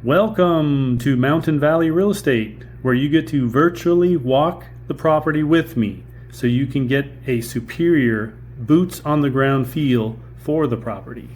Welcome to Mountain Valley Real Estate, where you get to virtually walk the property with me so you can get a superior boots on the ground feel for the property.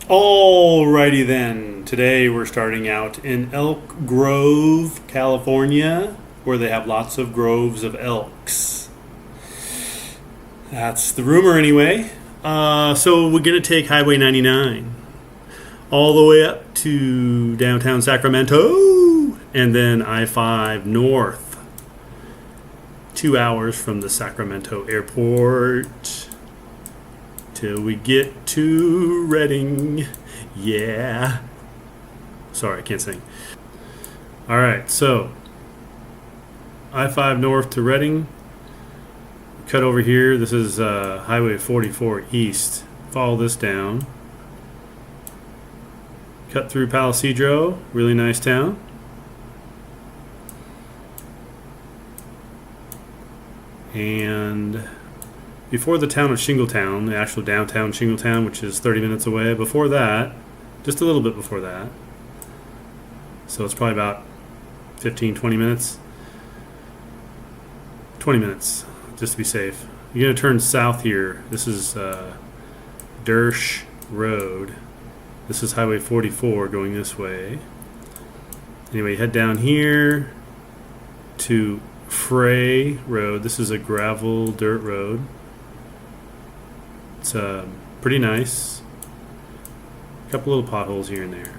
Alrighty then, today we're starting out in Elk Grove, California, where they have lots of groves of elks. That's the rumor anyway. So we're going to take Highway 99 all the way up to downtown Sacramento and then I-5 north, 2 hours from the Sacramento airport. Till we get to Redding. Yeah. Sorry, I can't sing. Alright, so I-5 north to Redding. Cut over here. This is Highway 44 east. Follow this down. Cut through Palo Cedro. Really nice town. And before the town of Shingletown, the actual downtown Shingletown, which is 30 minutes away, before that, just a little bit before that, so it's probably about 15, 20 minutes. 20 minutes, just to be safe. You're going to turn south here. This is Dersch Rd. This is Highway 44 going this way. Anyway, head down here to Frey Rd. This is a gravel dirt road. It's pretty nice. A couple little potholes here and there.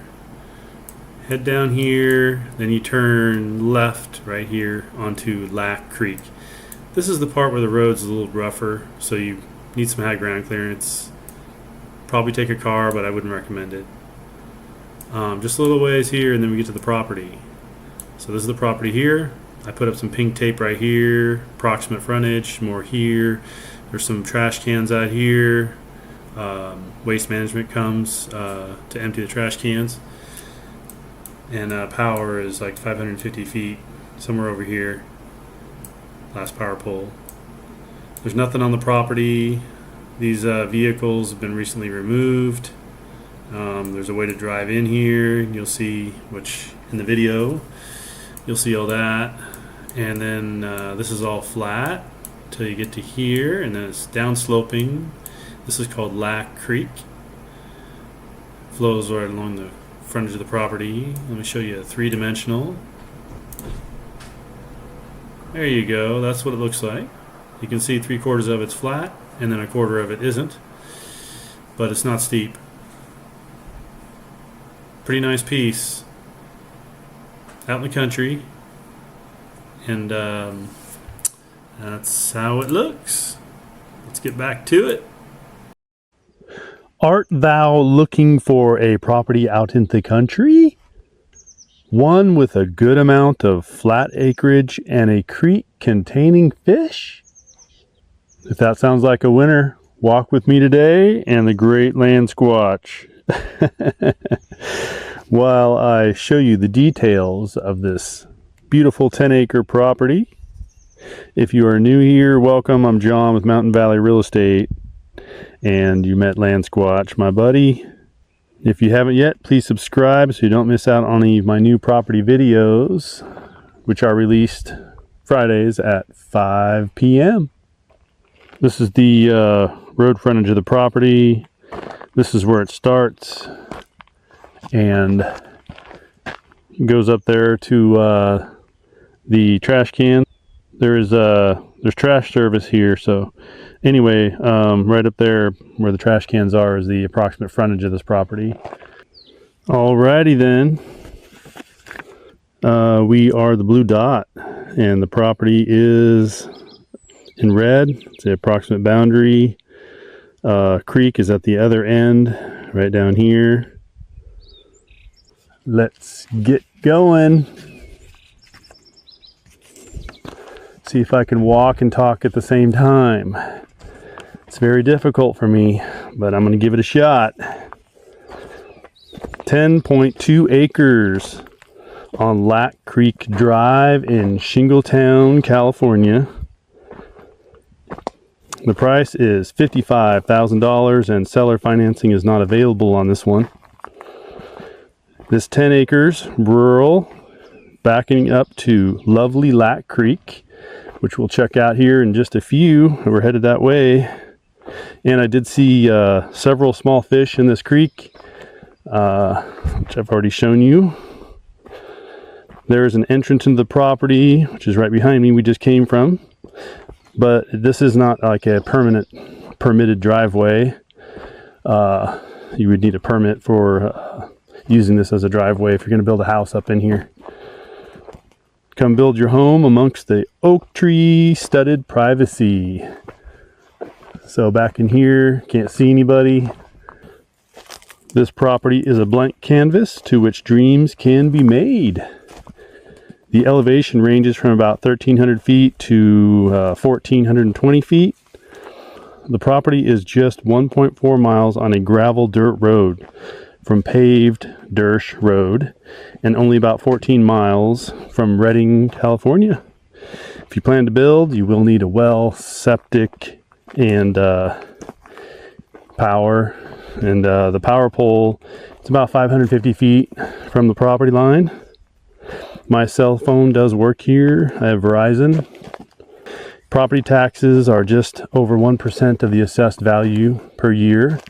Head down here, then you turn left right here onto Lac Creek. This is the part where the road's a little rougher, so you need some high ground clearance. Probably take a car, but I wouldn't recommend it. Just a little ways here, and then we get to the property. So this is the property here. I put up some pink tape right here, approximate frontage, more here. There's some trash cans out here. Waste management comes to empty the trash cans. And power is like 550 feet, somewhere over here. Last power pole. There's nothing on the property. These vehicles have been recently removed. There's a way to drive in here. You'll see, which in the video, you'll see all that. And then this is all flat till you get to here, and then it's downsloping. This is called Lac Creek. Flows right along the frontage of the property. Let me show you a three-dimensional. There you go. That's what it looks like. You can see 3/4 of it's flat, and then 1/4 of it isn't. But it's not steep. Pretty nice piece. Out in the country. And that's how it looks. Let's get back to it. Art thou looking for a property out in the country? One with a good amount of flat acreage and a creek containing fish? If that sounds like a winner, walk with me today and the great land squatch. While I show you the details of this beautiful 10-acre property. If you are new here, welcome. I'm John with Mountain Valley Real Estate, and you met Land Squatch, my buddy. If you haven't yet, please subscribe so you don't miss out on any of my new property videos, which are released Fridays at 5 p.m. This is the road frontage of the property. This is where it starts and goes up there to the trash can. There's trash service here, so anyway, right up there where the trash cans are is the approximate frontage of this property. Alrighty then, we are the blue dot, and the property is in red. It's the approximate boundary. Creek is at the other end, right down here. Let's get going. See if I can walk and talk at the same time. It's very difficult for me, but I'm going to give it a shot. 10.2 acres on Lac Creek Drive in Shingletown, California. The price is $55,000 and seller financing is not available on this one. This 10 acres, rural, backing up to lovely Lac Creek, which we'll check out here in just a few. We're headed that way. And I did see several small fish in this creek, which I've already shown you. There's an entrance into the property, which is right behind me, we just came from. But this is not like a permitted driveway. You would need a permit for using this as a driveway if you're going to build a house up in here. Come build your home amongst the oak tree studded privacy. So back in here, can't see anybody. This property is a blank canvas to which dreams can be made. The elevation ranges from about 1,300 feet to 1,420 feet. The property is just 1.4 miles on a gravel dirt road from paved Dersch Rd, and only about 14 miles from Redding, California. If you plan to build, you will need a well, septic, and power. And the power pole, it's about 550 feet from the property line. My cell phone does work here. I have Verizon. Property taxes are just over 1% of the assessed value per year.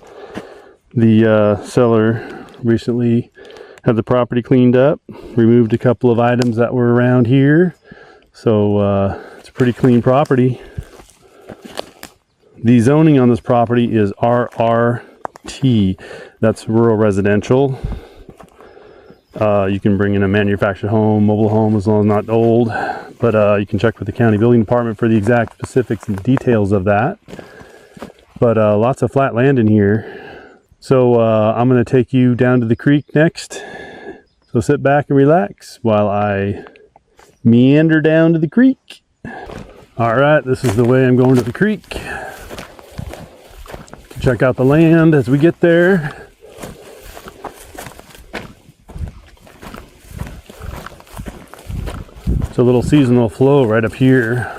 The seller recently had the property cleaned up, removed a couple of items that were around here. So it's a pretty clean property. The zoning on this property is RRT. That's rural residential. You can bring in a manufactured home, mobile home, as long as not old. But you can check with the county building department for the exact specifics and details of that. But lots of flat land in here. So I'm going to take you down to the creek next. So sit back and relax while I meander down to the creek. All right, this is the way I'm going to the creek. Check out the land as we get there. It's a little seasonal flow right up here.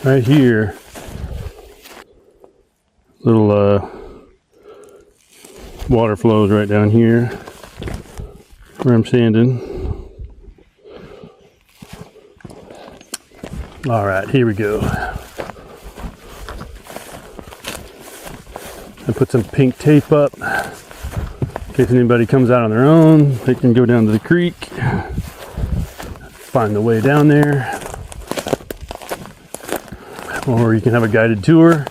Right here. Little water flows right down here where I'm standing. All right, here we go. I put some pink tape up in case anybody comes out on their own. They can go down to the creek, find the way down there, or you can have a guided tour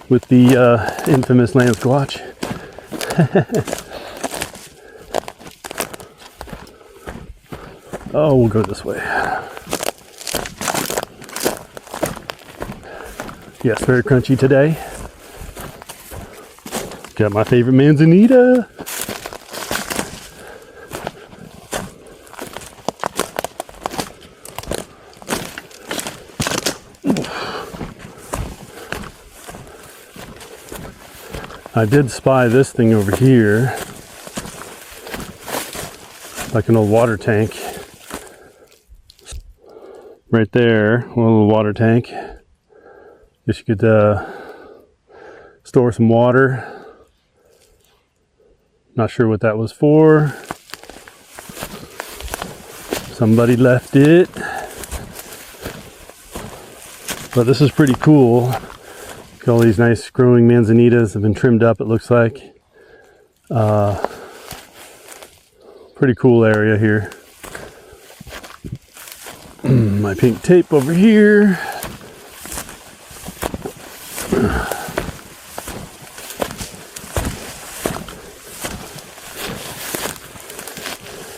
with the infamous land squatch. Oh, we'll go this way. Yes, very crunchy today. Got my favorite manzanita. I did spy this thing over here, like an old water tank. Right there, a little water tank. Guess you could store some water. Not sure what that was for. Somebody left it. But this is pretty cool. Look, all these nice growing manzanitas have been trimmed up, it looks like. Pretty cool area here. My pink tape over here.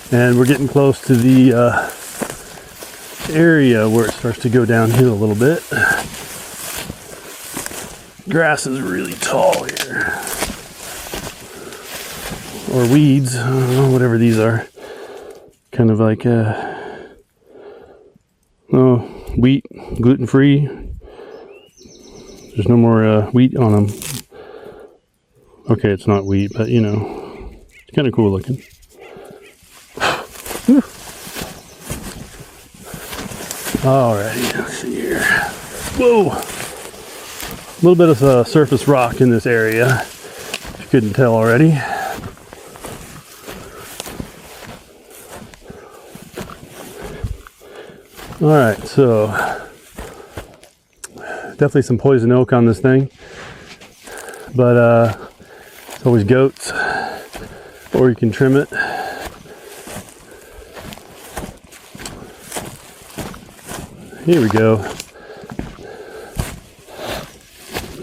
And we're getting close to the area where it starts to go downhill a little bit. Grass is really tall here. Or weeds, I don't know, whatever these are. Kind of like wheat, gluten-free. There's no more wheat on them. Okay, it's not wheat, but you know, it's kind of cool looking. Alrighty, let's see here. Whoa! A little bit of surface rock in this area, if you couldn't tell already. Alright, so definitely some poison oak on this thing, but it's always goats, or you can trim it. Here we go.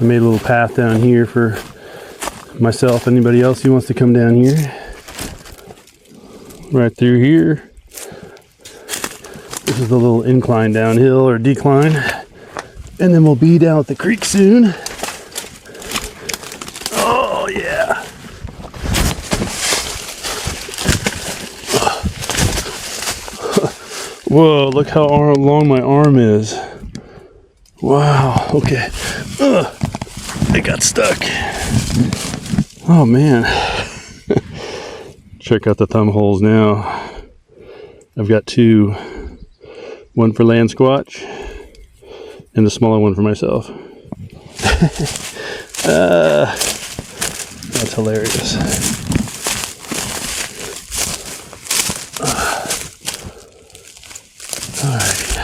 I made a little path down here for myself, anybody else who wants to come down here. Right through here. This is the little incline downhill or decline. And then we'll be down at the creek soon. Oh yeah. Whoa, look how long my arm is. Wow, okay. It got stuck. Oh man. Check out the thumb holes now. I've got two. One for land squatch and the smaller one for myself. That's hilarious. Alright.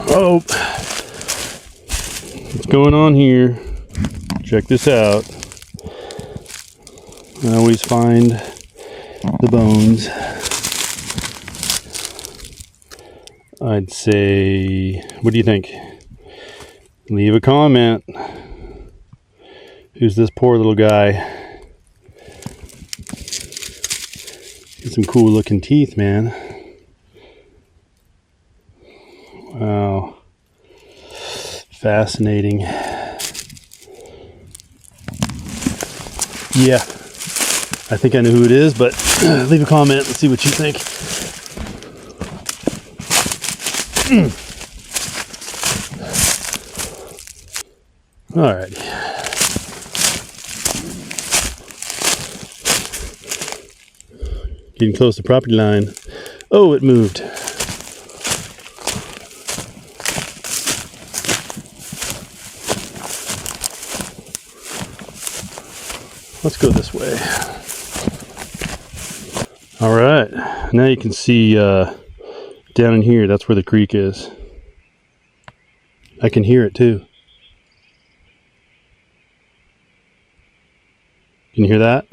Oh, what's going on here? Check this out. I always find the bones. I'd say, what do you think? Leave a comment. Who's this poor little guy? Got some cool looking teeth, man. Wow. Fascinating. Yeah. I think I know who it is, but leave a comment and see what you think. Alrighty. Getting close to the property line. Oh, it moved. Let's go this way. Alright, now you can see down in here, that's where the creek is. I can hear it too. Can you hear that?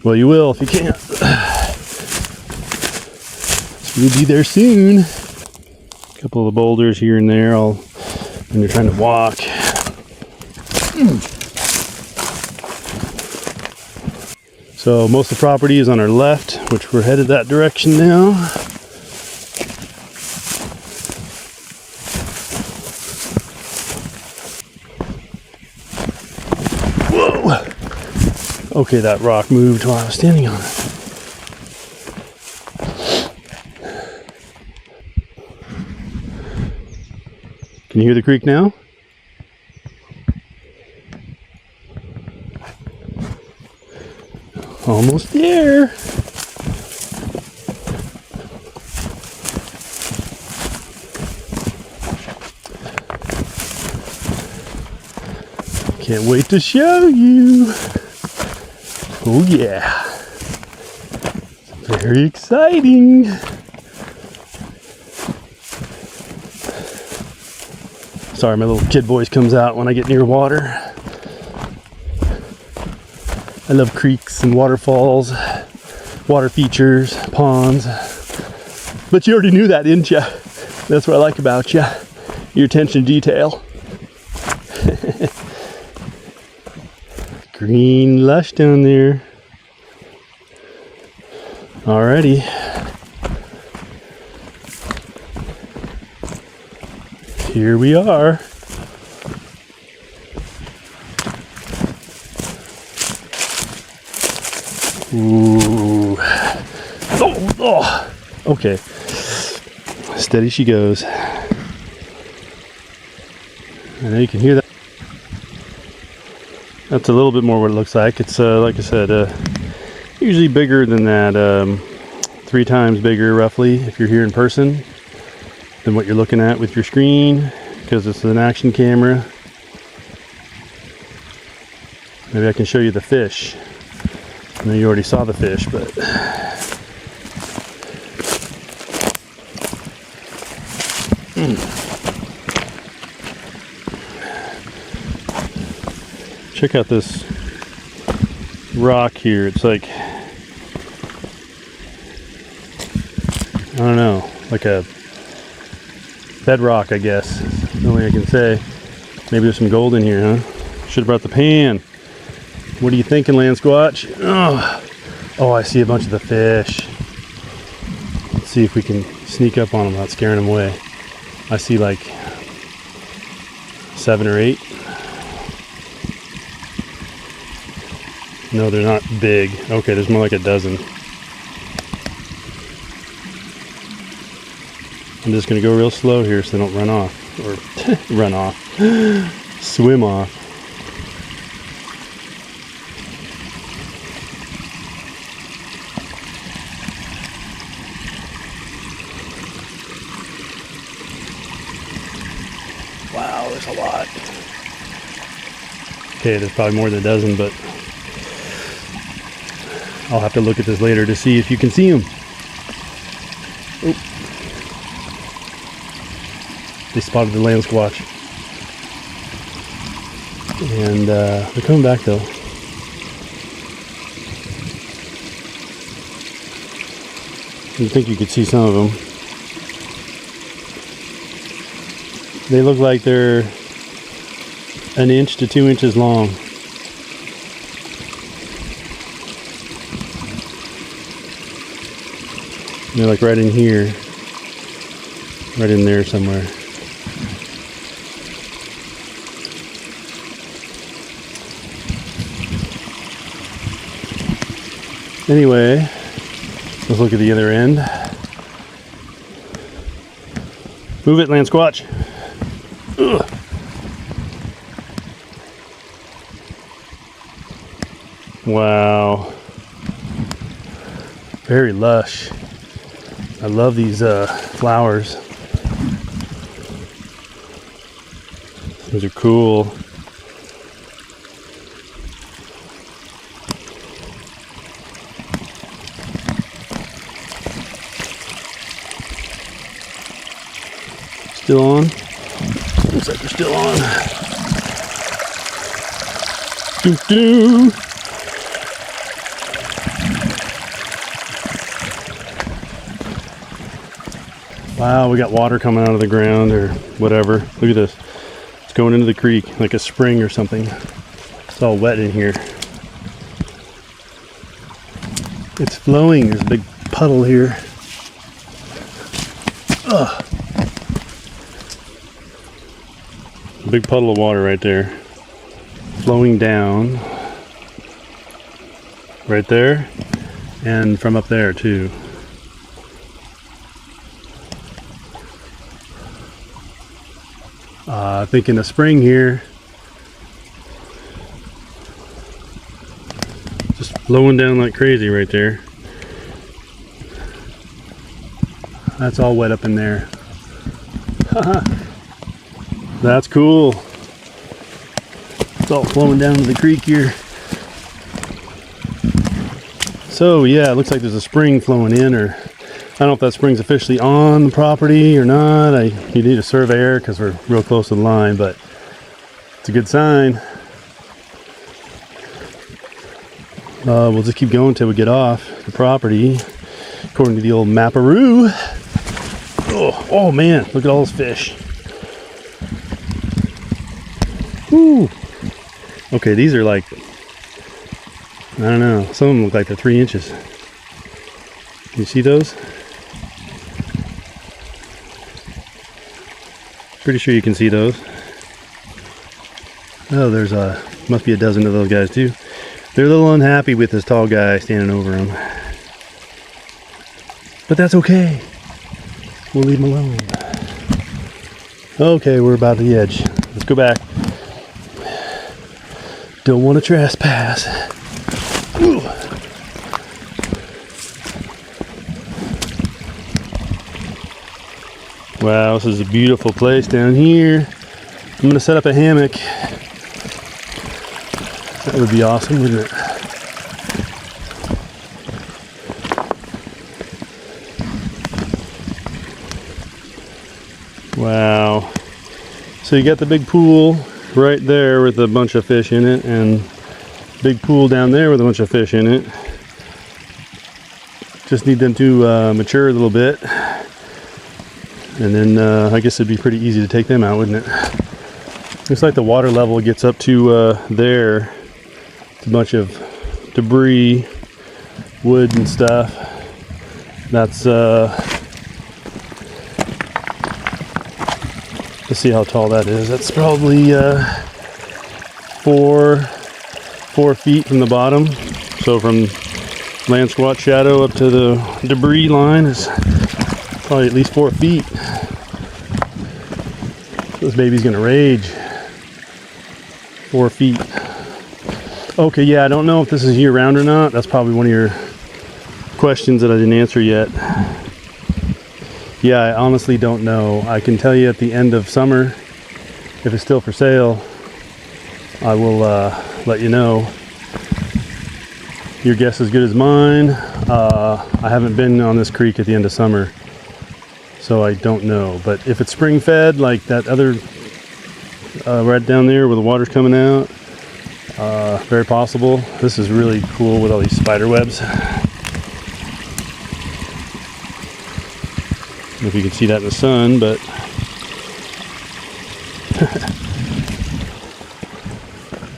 Well, you will if you can't. We'll be there soon. A couple of boulders here and there when you're trying to walk. So most of the property is on our left, which we're headed that direction now. Whoa! Okay, that rock moved while I was standing on it. Can you hear the creek now? Almost there. Can't wait to show you. Oh yeah. Very exciting. Sorry, my little kid voice comes out when I get near water. I love creeks and waterfalls, water features, ponds. But you already knew that, didn't you? That's what I like about you. Your attention to detail. Green lush down there. Alrighty. Here we are. Ooh. Oh. Okay. Steady she goes. I know you can hear that. That's a little bit more what it looks like. It's like I said, usually bigger than that. 3 times bigger roughly if you're here in person than what you're looking at with your screen, because it's an action camera. Maybe I can show you the fish. I know you already saw the fish, but check out this rock here. It's like, I don't know, like a bedrock, I guess. That's the only way I can say. Maybe there's some gold in here, huh? Should have brought the pan. What are you thinking, Land Squatch? Oh, I see a bunch of the fish. Let's see if we can sneak up on them without scaring them away. I see like 7 or 8. No, they're not big. Okay, there's more like a dozen. I'm just going to go real slow here so they don't run off. Or run off. Swim off. Wow, there's a lot. Okay, there's probably more than a dozen, but I'll have to look at this later to see if you can see them. Oh. They spotted the Land Squatch. And they're coming back though. You'd think you could see some of them. They look like they're 1 inch to 2 inches long. They're like right in here. Right in there somewhere. Anyway, let's look at the other end. Move it, Land Squatch. Ugh. Wow. Very lush. I love these flowers. These are cool. Still on? Looks like they're still on. Doo-doo. Wow, we got water coming out of the ground or whatever. Look at this. It's going into the creek like a spring or something. It's all wet in here. It's flowing. There's a big puddle here. Ugh. A big puddle of water right there. Flowing down. Right there. And from up there too. I think in the spring here, just flowing down like crazy right there. That's all wet up in there. That's cool. It's all flowing down to the creek here. So yeah, it looks like there's a spring flowing in, or I don't know if that spring's officially on the property or not. You need a surveyor because we're real close to the line, but it's a good sign. We'll just keep going till we get off the property, according to the old Mapperoo. Oh man, look at all those fish. Woo. Okay, these are like, I don't know, some of them look like they're 3 inches. Can you see those? Pretty sure you can see those. Oh, there's must be a dozen of those guys too. They're a little unhappy with this tall guy standing over them. But that's okay. We'll leave them alone. Okay, we're about the edge. Let's go back. Don't want to trespass. Ooh. Wow, this is a beautiful place down here. I'm going to set up a hammock. That would be awesome, wouldn't it? Wow. So you got the big pool right there with a bunch of fish in it, and big pool down there with a bunch of fish in it. Just need them to mature a little bit. And then I guess it'd be pretty easy to take them out, wouldn't it? Looks like the water level gets up to there. It's a bunch of debris, wood and stuff. That's let's see how tall that is. That's probably 4 feet from the bottom. So from land squat shadow up to the debris line is probably at least 4 feet. This baby's gonna rage. 4 feet. Okay, yeah, I don't know if this is year round or not. That's probably one of your questions that I didn't answer yet. Yeah, I honestly don't know. I can tell you at the end of summer, if it's still for sale, I will let you know. Your guess is as good as mine. I haven't been on this creek at the end of summer, so I don't know. But if it's spring fed, like that other right down there where the water's coming out, very possible. This is really cool with all these spider webs. I don't know if you can see that in the sun, but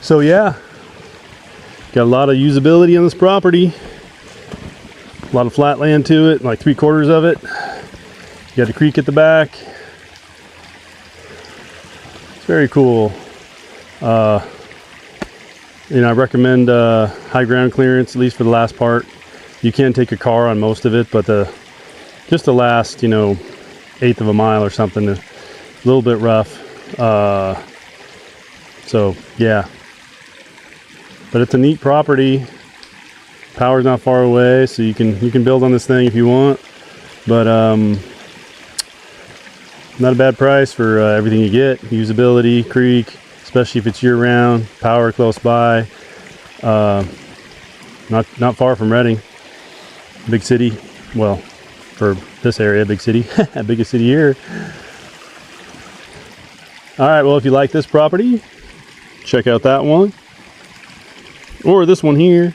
so yeah, got a lot of usability on this property. A lot of flat land to it, like 3/4 of it. You got the creek at the back. It's very cool. You know, I recommend high ground clearance, at least for the last part. You can take a car on most of it, but just the last, you know, 1/8 of a mile or something, a little bit rough. So yeah, but it's a neat property. Power's not far away, so you can build on this thing if you want. But not a bad price for everything you get. Usability, creek, especially if it's year round. Power close by. Not far from Redding, big city. Well, for this area, big city, biggest city here. All right, well, if you like this property, check out that one or this one here,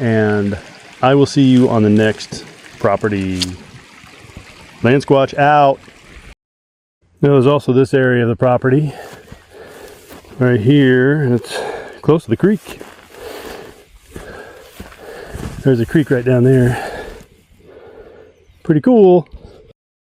and I will see you on the next property. Land Squatch out. Now, there's also this area of the property right here, and it's close to the creek. There's a creek right down there. Pretty cool.